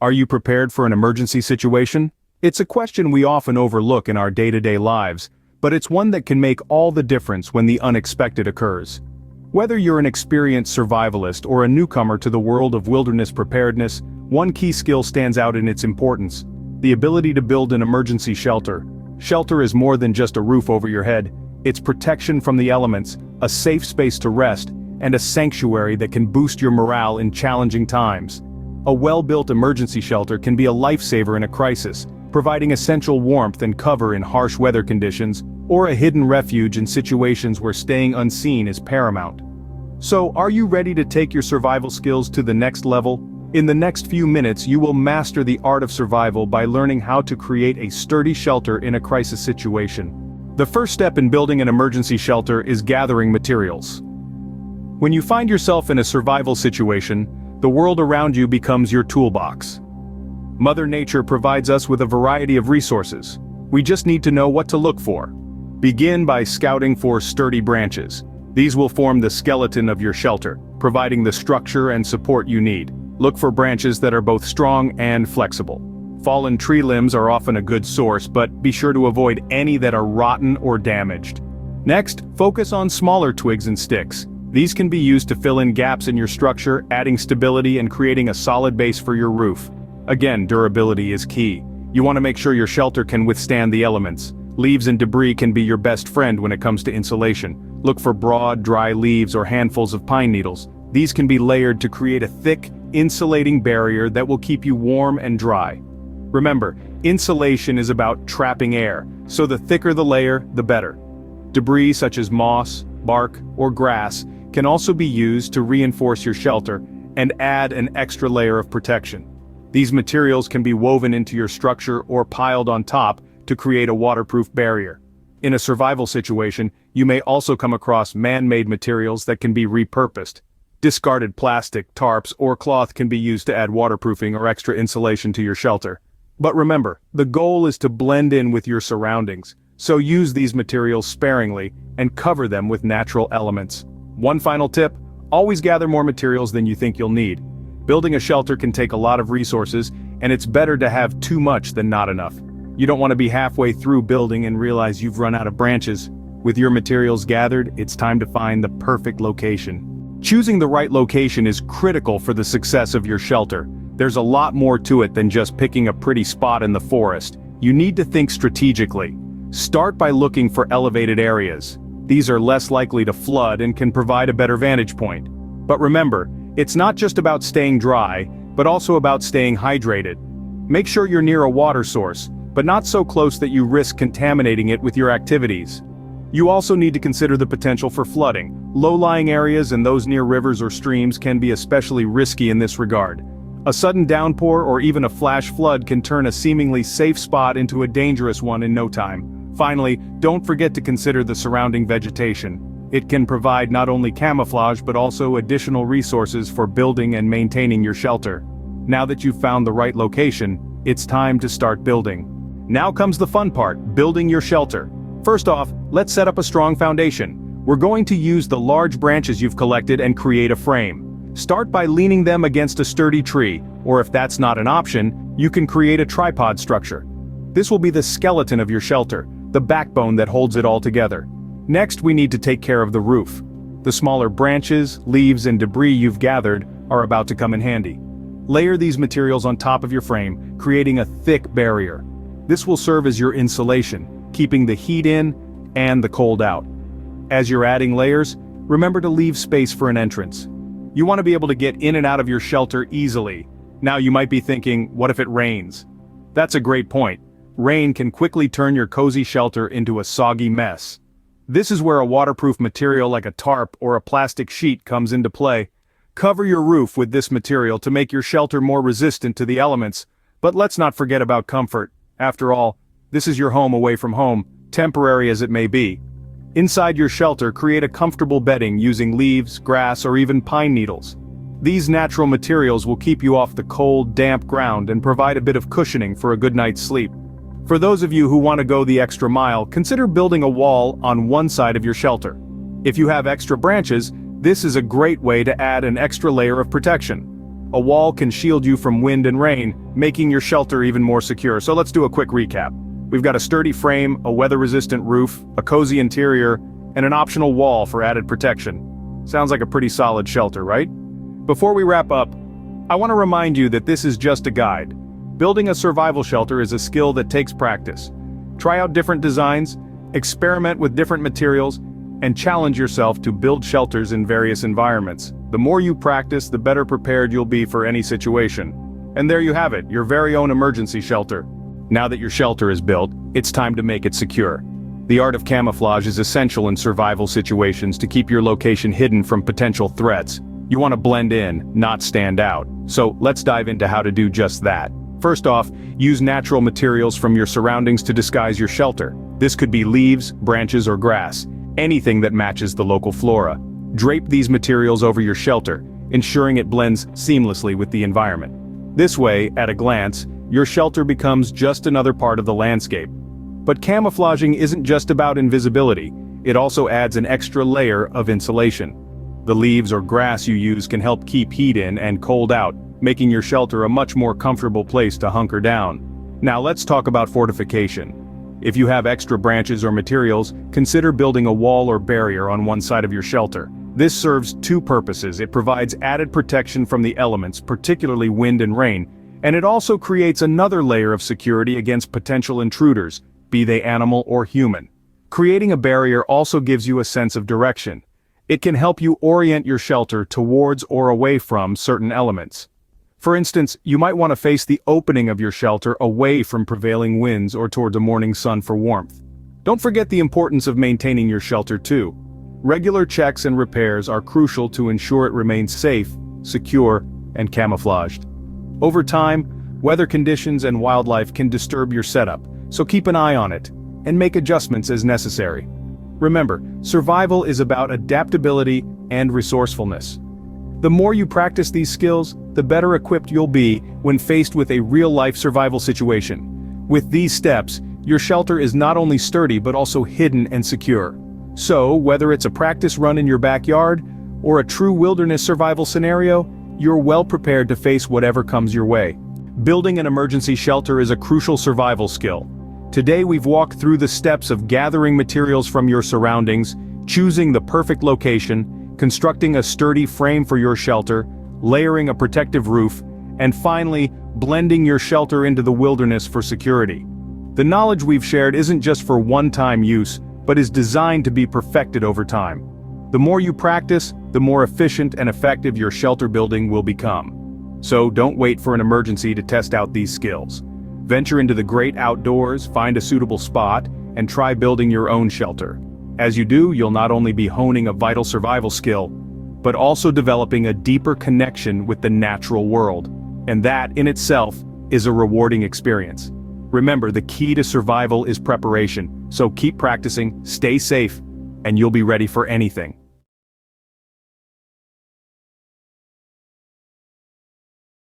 Are you prepared for an emergency situation? It's a question we often overlook in our day-to-day lives, but it's one that can make all the difference when the unexpected occurs. Whether you're an experienced survivalist or a newcomer to the world of wilderness preparedness, one key skill stands out in its importance: the ability to build an emergency shelter. Shelter is more than just a roof over your head. It's protection from the elements, a safe space to rest, and a sanctuary that can boost your morale in challenging times. A well-built emergency shelter can be a lifesaver in a crisis, providing essential warmth and cover in harsh weather conditions, or a hidden refuge in situations where staying unseen is paramount. So, are you ready to take your survival skills to the next level? In the next few minutes, you will master the art of survival by learning how to create a sturdy shelter in a crisis situation. The first step in building an emergency shelter is gathering materials. When you find yourself in a survival situation, the world around you becomes your toolbox. Mother Nature provides us with a variety of resources. We just need to know what to look for. Begin by scouting for sturdy branches. These will form the skeleton of your shelter, providing the structure and support you need. Look for branches that are both strong and flexible. Fallen tree limbs are often a good source, but be sure to avoid any that are rotten or damaged. Next, focus on smaller twigs and sticks. These can be used to fill in gaps in your structure, adding stability and creating a solid base for your roof. Again, durability is key. You want to make sure your shelter can withstand the elements. Leaves and debris can be your best friend when it comes to insulation. Look for broad, dry leaves or handfuls of pine needles. These can be layered to create a thick, insulating barrier that will keep you warm and dry. Remember, insulation is about trapping air, so the thicker the layer, the better. Debris such as moss, bark, or grass can also be used to reinforce your shelter and add an extra layer of protection. These materials can be woven into your structure or piled on top to create a waterproof barrier. In a survival situation, you may also come across man-made materials that can be repurposed. Discarded plastic, tarps, or cloth can be used to add waterproofing or extra insulation to your shelter. But remember, the goal is to blend in with your surroundings, so use these materials sparingly and cover them with natural elements. One final tip: always gather more materials than you think you'll need. Building a shelter can take a lot of resources, and it's better to have too much than not enough. You don't want to be halfway through building and realize you've run out of branches. With your materials gathered, it's time to find the perfect location. Choosing the right location is critical for the success of your shelter. There's a lot more to it than just picking a pretty spot in the forest. You need to think strategically. Start by looking for elevated areas. These are less likely to flood and can provide a better vantage point. But remember, it's not just about staying dry, but also about staying hydrated. Make sure you're near a water source, but not so close that you risk contaminating it with your activities. You also need to consider the potential for flooding. Low-lying areas and those near rivers or streams can be especially risky in this regard. A sudden downpour or even a flash flood can turn a seemingly safe spot into a dangerous one in no time. Finally, don't forget to consider the surrounding vegetation. It can provide not only camouflage but also additional resources for building and maintaining your shelter. Now that you've found the right location, it's time to start building. Now comes the fun part: building your shelter. First off, let's set up a strong foundation. We're going to use the large branches you've collected and create a frame. Start by leaning them against a sturdy tree, or if that's not an option, you can create a tripod structure. This will be the skeleton of your shelter, the backbone that holds it all together. Next, we need to take care of the roof. The smaller branches, leaves, and debris you've gathered are about to come in handy. Layer these materials on top of your frame, creating a thick barrier. This will serve as your insulation, keeping the heat in and the cold out. As you're adding layers, remember to leave space for an entrance. You want to be able to get in and out of your shelter easily. Now you might be thinking, what if it rains? That's a great point. Rain can quickly turn your cozy shelter into a soggy mess. This is where a waterproof material like a tarp or a plastic sheet comes into play. Cover your roof with this material to make your shelter more resistant to the elements, but let's not forget about comfort. After all, this is your home away from home, temporary as it may be. Inside your shelter, create a comfortable bedding using leaves, grass, or even pine needles. These natural materials will keep you off the cold, damp ground and provide a bit of cushioning for a good night's sleep. For those of you who want to go the extra mile, consider building a wall on one side of your shelter. If you have extra branches, this is a great way to add an extra layer of protection. A wall can shield you from wind and rain, making your shelter even more secure. So let's do a quick recap. We've got a sturdy frame, a weather-resistant roof, a cozy interior, and an optional wall for added protection. Sounds like a pretty solid shelter, right? Before we wrap up, I want to remind you that this is just a guide. Building a survival shelter is a skill that takes practice. Try out different designs, experiment with different materials, and challenge yourself to build shelters in various environments. The more you practice, the better prepared you'll be for any situation. And there you have it, your very own emergency shelter. Now that your shelter is built, it's time to make it secure. The art of camouflage is essential in survival situations to keep your location hidden from potential threats. You want to blend in, not stand out. So let's dive into how to do just that. First off, use natural materials from your surroundings to disguise your shelter. This could be leaves, branches, or grass, anything that matches the local flora. Drape these materials over your shelter, ensuring it blends seamlessly with the environment. This way, at a glance, your shelter becomes just another part of the landscape. But camouflaging isn't just about invisibility, it also adds an extra layer of insulation. The leaves or grass you use can help keep heat in and cold out, making your shelter a much more comfortable place to hunker down. Now let's talk about fortification. If you have extra branches or materials, consider building a wall or barrier on one side of your shelter. This serves two purposes. It provides added protection from the elements, particularly wind and rain, and it also creates another layer of security against potential intruders, be they animal or human. Creating a barrier also gives you a sense of direction. It can help you orient your shelter towards or away from certain elements. For instance, you might want to face the opening of your shelter away from prevailing winds or towards a morning sun for warmth. Don't forget the importance of maintaining your shelter too. Regular checks and repairs are crucial to ensure it remains safe, secure, and camouflaged. Over time, weather conditions and wildlife can disturb your setup, so keep an eye on it, and make adjustments as necessary. Remember, survival is about adaptability and resourcefulness. The more you practice these skills, the better equipped you'll be when faced with a real-life survival situation. With these steps, your shelter is not only sturdy but also hidden and secure. So, whether it's a practice run in your backyard or a true wilderness survival scenario, you're well prepared to face whatever comes your way. Building an emergency shelter is a crucial survival skill. Today we've walked through the steps of gathering materials from your surroundings, choosing the perfect location, constructing a sturdy frame for your shelter, layering a protective roof, and finally, blending your shelter into the wilderness for security. The knowledge we've shared isn't just for one-time use, but is designed to be perfected over time. The more you practice, the more efficient and effective your shelter building will become. So don't wait for an emergency to test out these skills. Venture into the great outdoors, find a suitable spot, and try building your own shelter. As you do, you'll not only be honing a vital survival skill, but also developing a deeper connection with the natural world. And that, in itself, is a rewarding experience. Remember, the key to survival is preparation, so keep practicing, stay safe, and you'll be ready for anything.